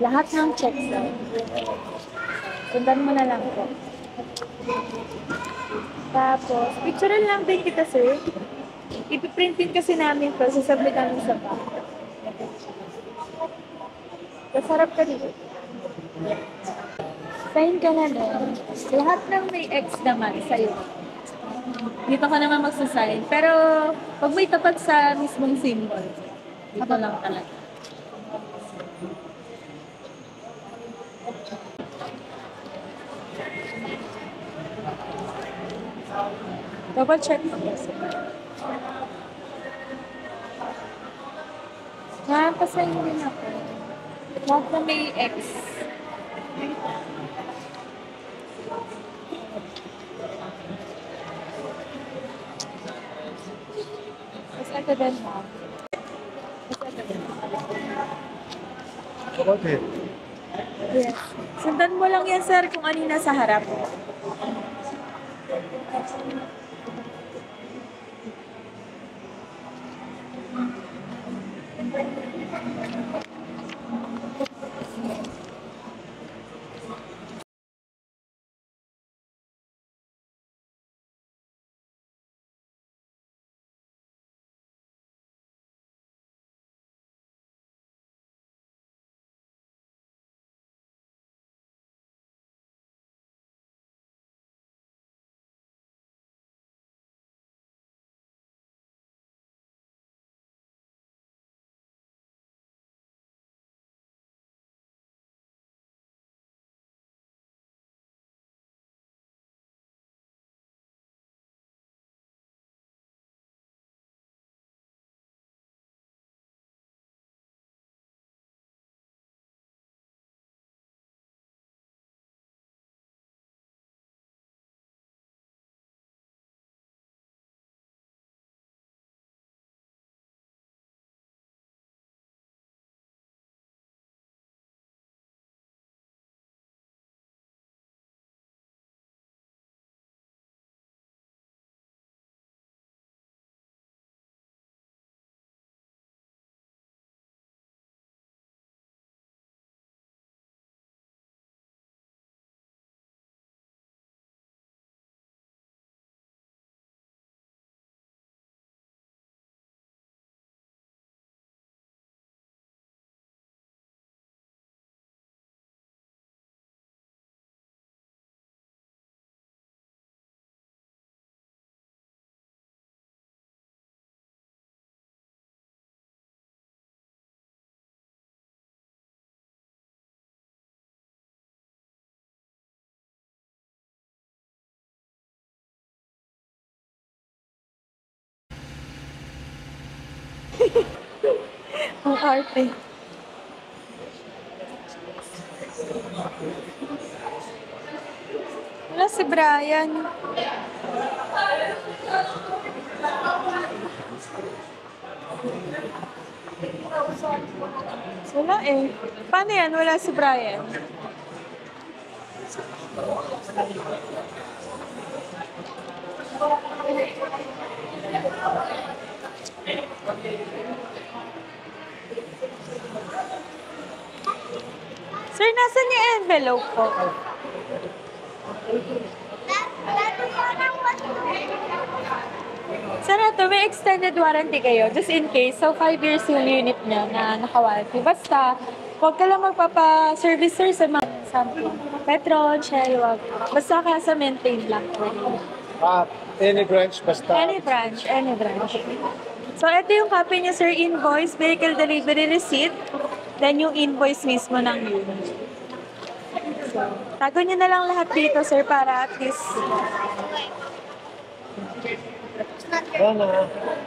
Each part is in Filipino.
Lahat ng checks lang. Sundan mo na lang po. Tapos, picturean lang din kita, sir. Ipiprintin kasi namin to, sasabit namin sa back. Kasarap ka dito. Sign ka na doon. Lahat ng may X naman sa'yo. Dito ka naman magsasign. Pero, pag may tapat sa mismong symbol, dito lang talaga. Double check mo. Pasign din ako. Lahat na may X. Mas ito din mo. Okay. Yes. Sundan mo lang yan, sir, kung ano yung nasa harap. Ang arte. Wala si Brian. Wala eh. Paano yan? Wala si Brian. Sir, nasan yung envelope po? Sir, ito, may extended warranty kayo. Just in case. So, 5 years yung unit niya na naka-warranty. Basta, huwag ka lang magpapa-service, sir, sa mga something. Petron, Shell, wag. Basta ka sa maintain lang. Any branch basta. Any branch, any branch. So, ito yung copy niya, sir. Invoice, vehicle delivery receipt, then yung invoice mismo ng unit. So, tago niyo na lang lahat dito, sir, para at least...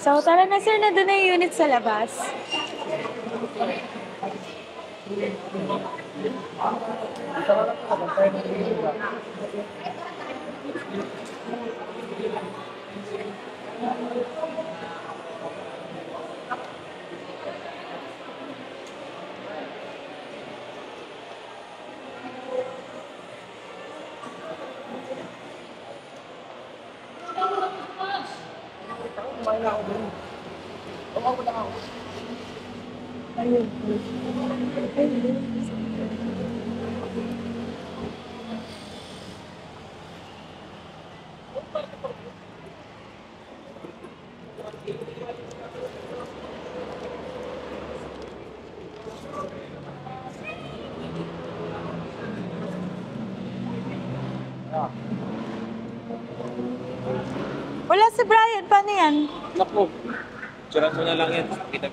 So, tara na, sir, na doon na yung unit sa labas. Ayun. Ah, Wala si Brian, paano yan? Naku, picturean mo na lang yan. Kita,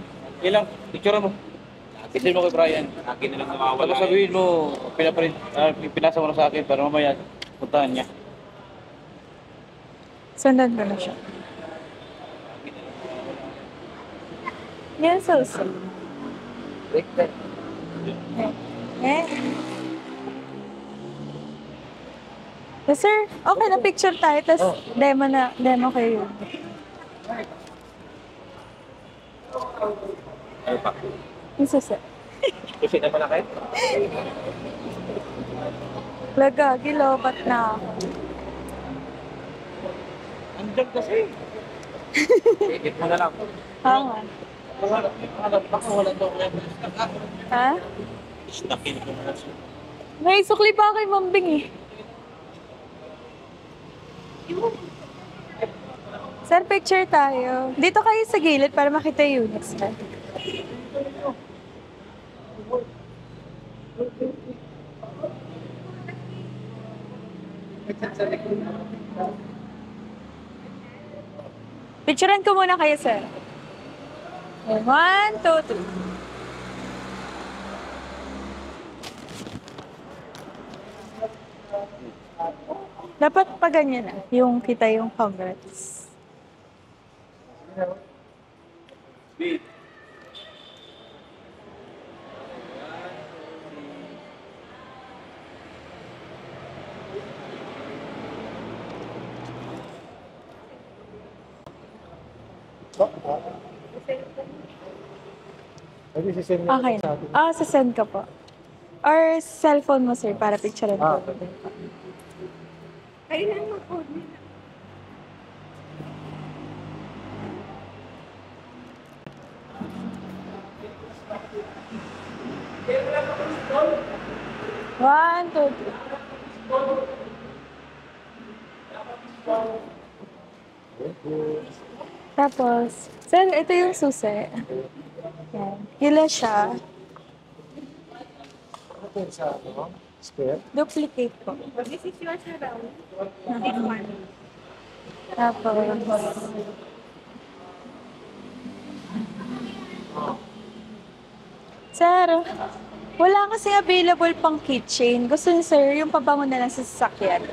ilang, picturean mo. Kitin mo kay Brian. Akin na lang nawawala. Tapos sabihin mo, pinasa mo na sa akin para mamaya puntahan niya. Sundan ko na siya. Yan, so. Break that. Eh? Yes, sir. Okay na picture tayo, tapos demo kayo. Ano pa? Yung susi. Kasi naman na kayo? Lagagi, lobat na ako. Andiyan kasi. Edit mo na lang. Tama. Baka wala daw kaya. Ha? Snakin ko na siya. May sukli pa kay Mambing eh. Sir, picture tayo. Dito kayo sa gilid para makita yung units na. Picturean ko muna kayo, sir. Okay, 1, 2, 3. Dapat pa ganyan na, yung kita yung congrats. Pwede sisend mo Okay sa na. atin. Sasend ka po. Or cellphone mo, sir, para picturean ko. Kailan mo po nila? One, two, three. Tapos, sir, ito yung susi. Yan. Hila siya. Ito yung sa square. Duplicate po. This is yours na daw. This one. Tapos, sir, wala kasi available pang kitchen. Gusto niyo, sir, yung pabango na lang sa sasakyan.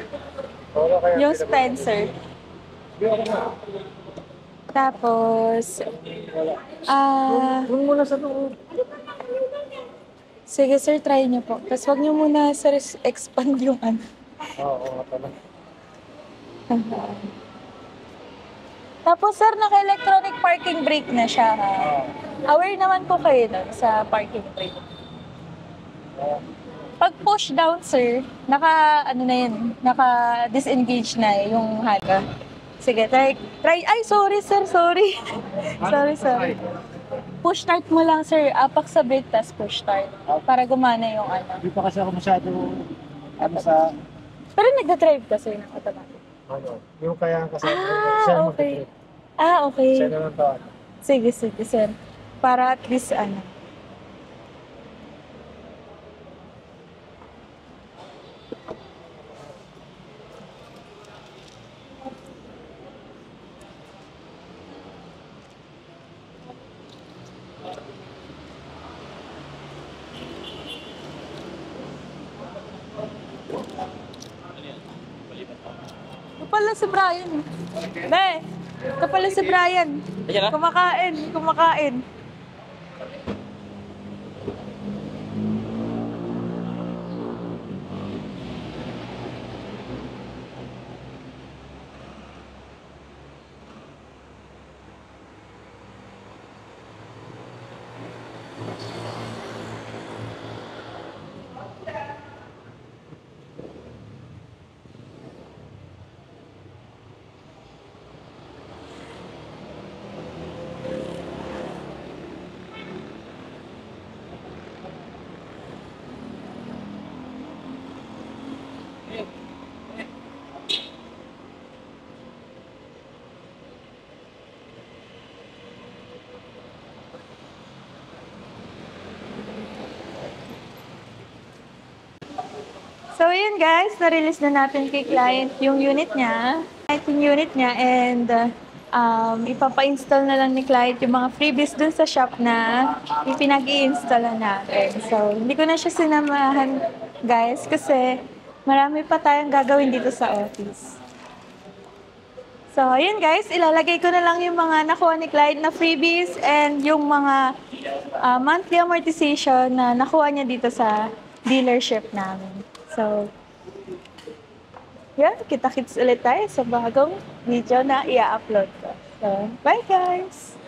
Wala kaya Yung available. Spencer. Hindi ako na. Tapos, Doon muna sa loob. sige sir, try niyo po. Tapos wag niyo muna, sir, expand yung ano. Oo, nga pala. Tapos, sir, naka-electronic parking brake na siya. Aware naman po kayo nun sa parking brake. Pag push down, sir, naka-disengage na yung halaga. Sige, try. Ay, sorry, sir, sorry. sorry. Push start mo lang, sir. Apak sa brake, tas push start. Para gumana yung ano. Hindi pa kasi ako masyado sa Pero nagda-drive ka, sir, ng automatic. yung kaya kasi Ah, okay. Okay. Siya naman to. Sige, sir. Para at least, ano. Ito pala si Brian. Be, ito pala si Brian. Ayan na? Kumakain. So, yun guys, na-release na natin kay client yung unit niya. And ipapa-install na lang ni client yung mga freebies dun sa shop na ipinag-i-install na natin. So, hindi ko na siya sinamahan guys kasi marami pa tayong gagawin dito sa office. So, ayun guys, ilalagay ko na lang yung mga nakuha ni client na freebies and yung mga monthly amortization na nakuha niya dito sa dealership namin. So, yan, kita-kits ulit tayo sa bagong video na i-upload ko. So, bye guys!